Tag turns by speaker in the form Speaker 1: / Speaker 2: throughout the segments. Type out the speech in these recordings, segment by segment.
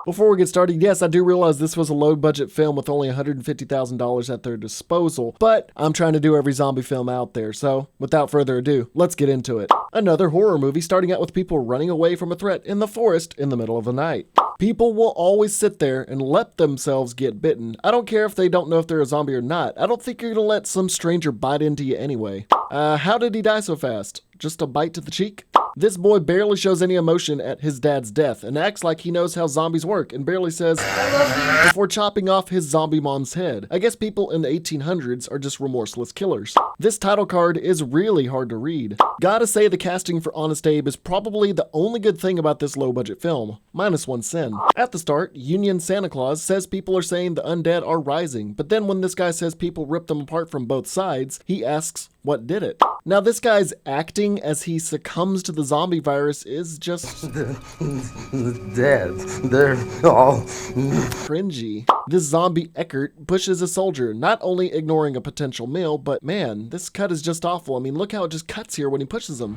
Speaker 1: Before we get started, yes, I do realize this was a low-budget film with only $150,000 at their disposal, but I'm trying to do every zombie film out there, so without further ado, let's get into it. Another horror movie starting out with people running away from a threat in the forest in the middle of the night. People will always sit there and let themselves get bitten. I don't care if they don't know if they're a zombie or not. I don't think you're gonna let some stranger bite into you anyway. How did he die so fast? Just a bite to the cheek? This boy barely shows any emotion at his dad's death and acts like he knows how zombies work and barely says, "I love you," before chopping off his zombie mom's head. I guess people in the 1800s are just remorseless killers. This title card is really hard to read. Gotta say the casting for Honest Abe is probably the only good thing about this low-budget film, minus one sin. At the start, Union Santa Claus says people are saying the undead are rising, but then when this guy says people rip them apart from both sides, he asks, what did it? Now this guy's acting as he succumbs to the zombie virus is just
Speaker 2: dead. They're all
Speaker 1: cringy. This zombie Eckert pushes a soldier, not only ignoring a potential meal, but man, this cut is just awful. I mean, look how it just cuts here when he pushes him.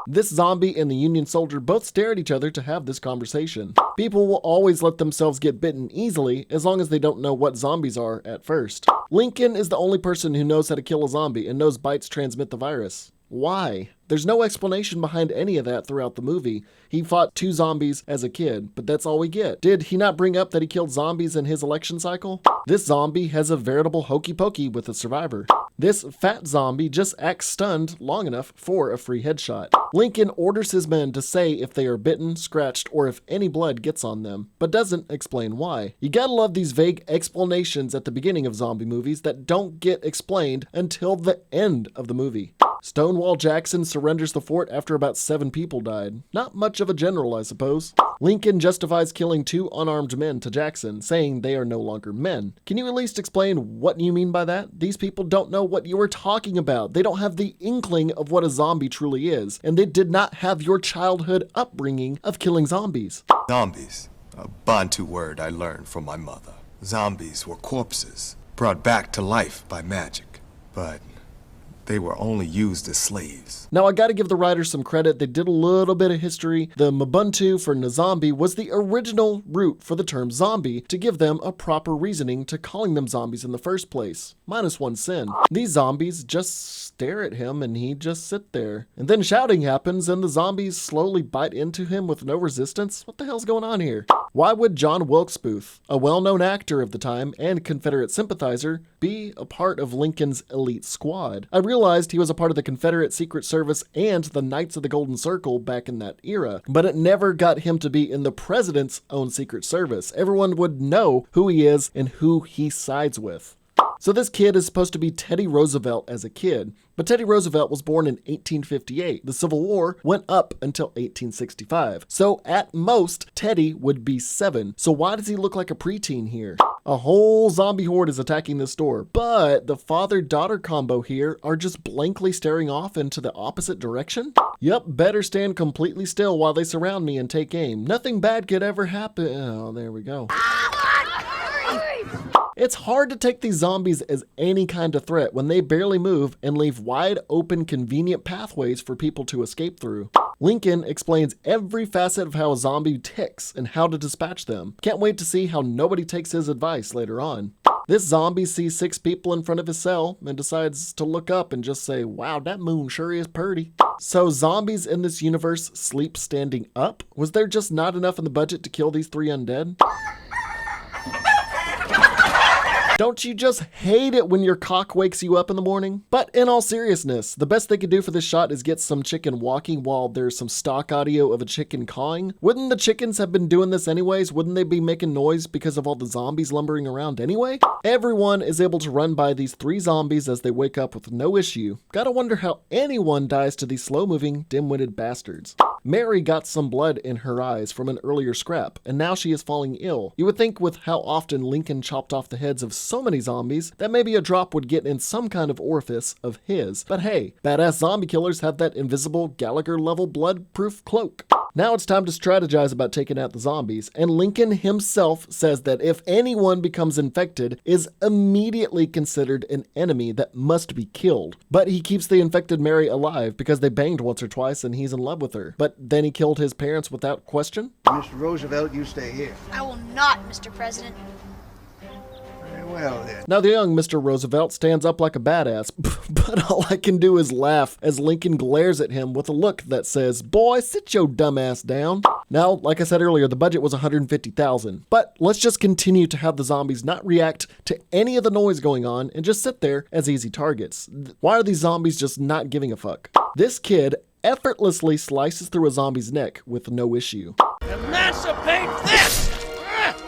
Speaker 1: This zombie and the Union soldier both stare at each other to have this conversation. People will always let themselves get bitten easily as long as they don't know what zombies are at first. Lincoln is the only person who knows how to kill a zombie and knows bites transmit the virus. Why? There's no explanation behind any of that throughout the movie. He fought 2 zombies as a kid, but that's all we get. Did he not bring up that he killed zombies in his election cycle? This zombie has a veritable hokey pokey with a survivor. This fat zombie just acts stunned long enough for a free headshot. Lincoln orders his men to say if they are bitten, scratched, or if any blood gets on them, but doesn't explain why. You gotta love these vague explanations at the beginning of zombie movies that don't get explained until the end of the movie. Stonewall Jackson surrenders the fort after about 7 people died. Not much of a general, I suppose. Lincoln justifies killing 2 unarmed men to Jackson, saying they are no longer men. Can you at least explain what you mean by that? These people don't know what you are talking about. They don't have the inkling of what a zombie truly is, and they did not have your childhood upbringing of killing zombies.
Speaker 3: Zombies, a Bantu word I learned from my mother. Zombies were corpses, brought back to life by magic, but they were only used as slaves.
Speaker 1: Now I gotta give the writers some credit, they did a little bit of history. The Mbuntu for Nzambi was the original root for the term zombie to give them a proper reasoning to calling them zombies in the first place. Minus one sin. These zombies just stare at him and he just sit there. And then shouting happens and the zombies slowly bite into him with no resistance. What the hell's going on here? Why would John Wilkes Booth, a well-known actor of the time and Confederate sympathizer, be a part of Lincoln's elite squad? I realized he was a part of the Confederate Secret Service and the Knights of the Golden Circle back in that era, but it never got him to be in the president's own Secret Service. Everyone would know who he is and who he sides with. So this kid is supposed to be Teddy Roosevelt as a kid, but Teddy Roosevelt was born in 1858. The Civil War went up until 1865. So at most, Teddy would be 7. So why does he look like a preteen here? A whole zombie horde is attacking this store, but the father-daughter combo here are just blankly staring off into the opposite direction? Yep, better stand completely still while they surround me and take aim. Nothing bad could ever happen. Oh, there we go. It's hard to take these zombies as any kind of threat when they barely move and leave wide open convenient pathways for people to escape through. Lincoln explains every facet of how a zombie ticks and how to dispatch them. Can't wait to see how nobody takes his advice later on. This zombie sees 6 people in front of his cell and decides to look up and just say, wow, that moon sure is pretty. So zombies in this universe sleep standing up? Was there just not enough in the budget to kill these 3 undead? Don't you just hate it when your cock wakes you up in the morning? But in all seriousness, the best they could do for this shot is get some chicken walking while there's some stock audio of a chicken cawing. Wouldn't the chickens have been doing this anyways? Wouldn't they be making noise because of all the zombies lumbering around anyway? Everyone is able to run by these 3 zombies as they wake up with no issue. Gotta wonder how anyone dies to these slow-moving, dim-witted bastards. Mary got some blood in her eyes from an earlier scrap, and now she is falling ill. You would think with how often Lincoln chopped off the heads of so many zombies that maybe a drop would get in some kind of orifice of his. But hey, badass zombie killers have that invisible Gallagher-level blood-proof cloak. Now it's time to strategize about taking out the zombies, and Lincoln himself says that if anyone becomes infected, is immediately considered an enemy that must be killed. But he keeps the infected Mary alive because they banged once or twice and he's in love with her. But then he killed his parents without question?
Speaker 4: Mr. Roosevelt, you stay here.
Speaker 5: I will not, Mr. President.
Speaker 4: Very well, then.
Speaker 1: Now the young Mr. Roosevelt stands up like a badass, but all I can do is laugh as Lincoln glares at him with a look that says, "Boy, sit your dumb ass down." Now, like I said earlier, the budget was $150,000, but let's just continue to have the zombies not react to any of the noise going on and just sit there as easy targets. Why are these zombies just not giving a fuck? This kid effortlessly slices through a zombie's neck with no issue.
Speaker 6: Emancipate this!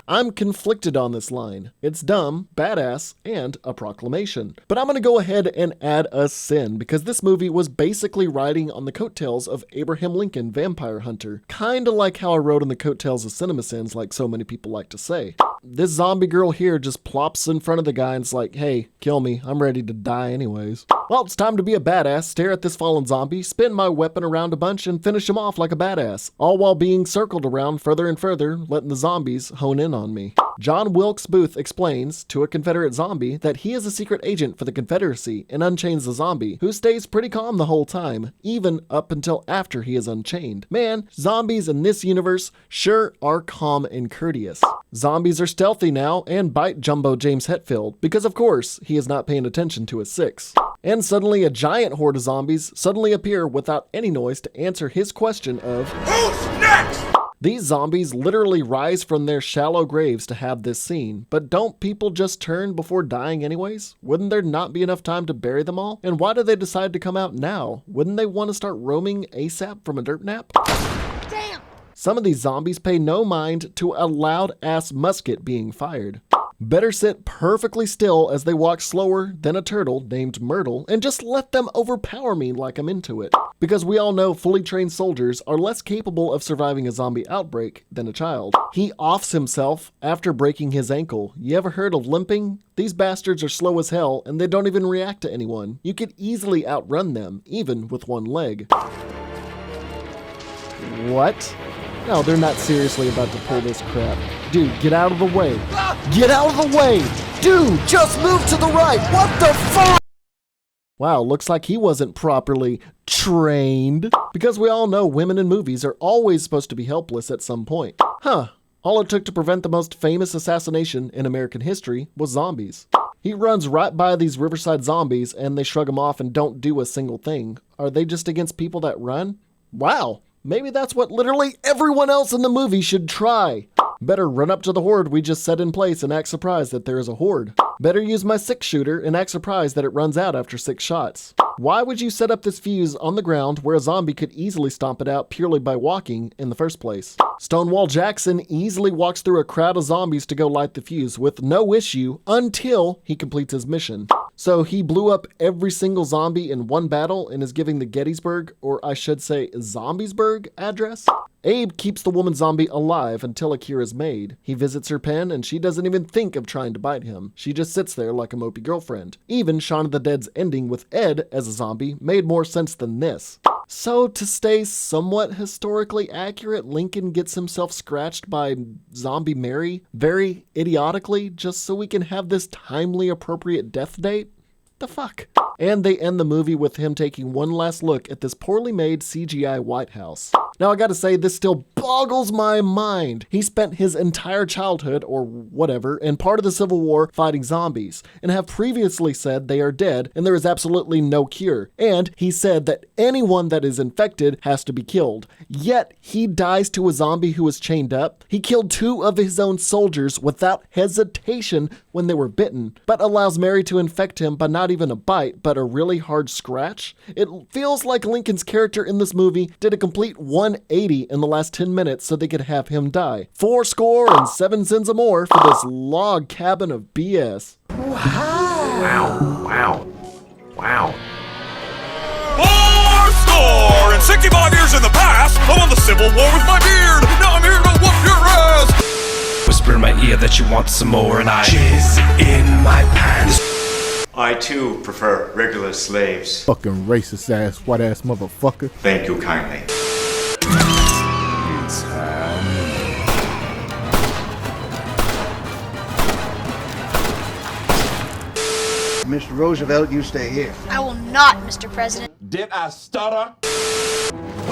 Speaker 1: I'm conflicted on this line. It's dumb, badass, and a proclamation. But I'm gonna go ahead and add a sin, because this movie was basically riding on the coattails of Abraham Lincoln, Vampire Hunter. Kinda like how I rode on the coattails of CinemaSins, like so many people like to say. This zombie girl here just plops in front of the guy and it's like, "Hey, kill me, I'm ready to die anyways." Well, it's time to be a badass, stare at this fallen zombie, spin my weapon around a bunch, and finish him off like a badass, all while being circled around further and further, letting the zombies hone in on me. John Wilkes Booth explains to a Confederate zombie that he is a secret agent for the Confederacy and unchains the zombie, who stays pretty calm the whole time, even up until after he is unchained. Man, zombies in this universe sure are calm and courteous. Zombies are stealthy now and bite Jumbo James Hetfield, because of course he is not paying attention to his six. And suddenly a giant horde of zombies suddenly appear without any noise to answer his question of, "Who's next?" These zombies literally rise from their shallow graves to have this scene, but don't people just turn before dying anyways? Wouldn't there not be enough time to bury them all? And why do they decide to come out now? Wouldn't they want to start roaming ASAP from a dirt nap?
Speaker 5: Damn!
Speaker 1: Some of these zombies pay no mind to a loud-ass musket being fired. Better sit perfectly still as they walk slower than a turtle named Myrtle and just let them overpower me like I'm into it. Because we all know fully trained soldiers are less capable of surviving a zombie outbreak than a child. He offs himself after breaking his ankle. You ever heard of limping? These bastards are slow as hell and they don't even react to anyone. You could easily outrun them, even with one leg. What? No, they're not seriously about to pull this crap. Dude, get out of the way. Get out of the way! Dude, just move to the right! What the fuck? Wow, looks like he wasn't properly trained. Because we all know women in movies are always supposed to be helpless at some point. Huh. All it took to prevent the most famous assassination in American history was zombies. He runs right by these riverside zombies and they shrug him off and don't do a single thing. Are they just against people that run? Wow. Maybe that's what literally everyone else in the movie should try. Better run up to the horde we just set in place and act surprised that there is a horde. Better use my 6-shooter and act surprised that it runs out after 6 shots. Why would you set up this fuse on the ground where a zombie could easily stomp it out purely by walking in the first place? Stonewall Jackson easily walks through a crowd of zombies to go light the fuse with no issue until he completes his mission. So he blew up every single zombie in one battle and is giving the Gettysburg, or I should say Zombiesburg address? Abe keeps the woman zombie alive until a cure is made. He visits her pen and she doesn't even think of trying to bite him. She just sits there like a mopey girlfriend. Even Shaun of the Dead's ending with Ed as a zombie made more sense than this. So to stay somewhat historically accurate, Lincoln gets himself scratched by Zombie Mary very idiotically just so we can have this timely appropriate death date? The fuck? And they end the movie with him taking one last look at this poorly made CGI White House. Now I gotta say, this still boggles my mind. He spent his entire childhood, or whatever, and part of the Civil War fighting zombies, and have previously said they are dead and there is absolutely no cure. And he said that anyone that is infected has to be killed. Yet he dies to a zombie who is chained up. He killed 2 of his own soldiers without hesitation when they were bitten, but allows Mary to infect him by not even a bite, but a really hard scratch. It feels like Lincoln's character in this movie did a complete 180 in the last 10 minutes so they could have him die. 407 sins or more for this log cabin of BS.
Speaker 6: Wow.
Speaker 7: 65 years in the past, I won the Civil War with my beard. Now I'm here to whoop your ass.
Speaker 6: Whisper in my ear that you want some more, and I jizz in my pants.
Speaker 8: I too prefer regular slaves.
Speaker 9: Fucking racist ass, white ass motherfucker.
Speaker 8: Thank you kindly.
Speaker 4: Mr. Roosevelt, you stay here.
Speaker 5: I will not, Mr. President.
Speaker 7: Did I stutter?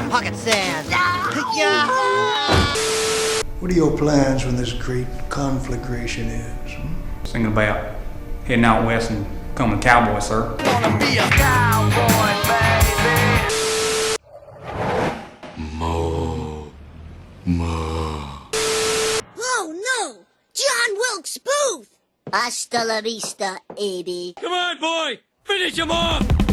Speaker 9: Pocket sand.
Speaker 4: What are your plans when this great conflagration ends?
Speaker 10: Thinking about heading out west and becoming a cowboy, sir.
Speaker 9: Gonna be a cowboy, baby.
Speaker 11: Oh no! John Wilkes Booth! Hasta la vista, Edie.
Speaker 7: Come on, boy! Finish him off!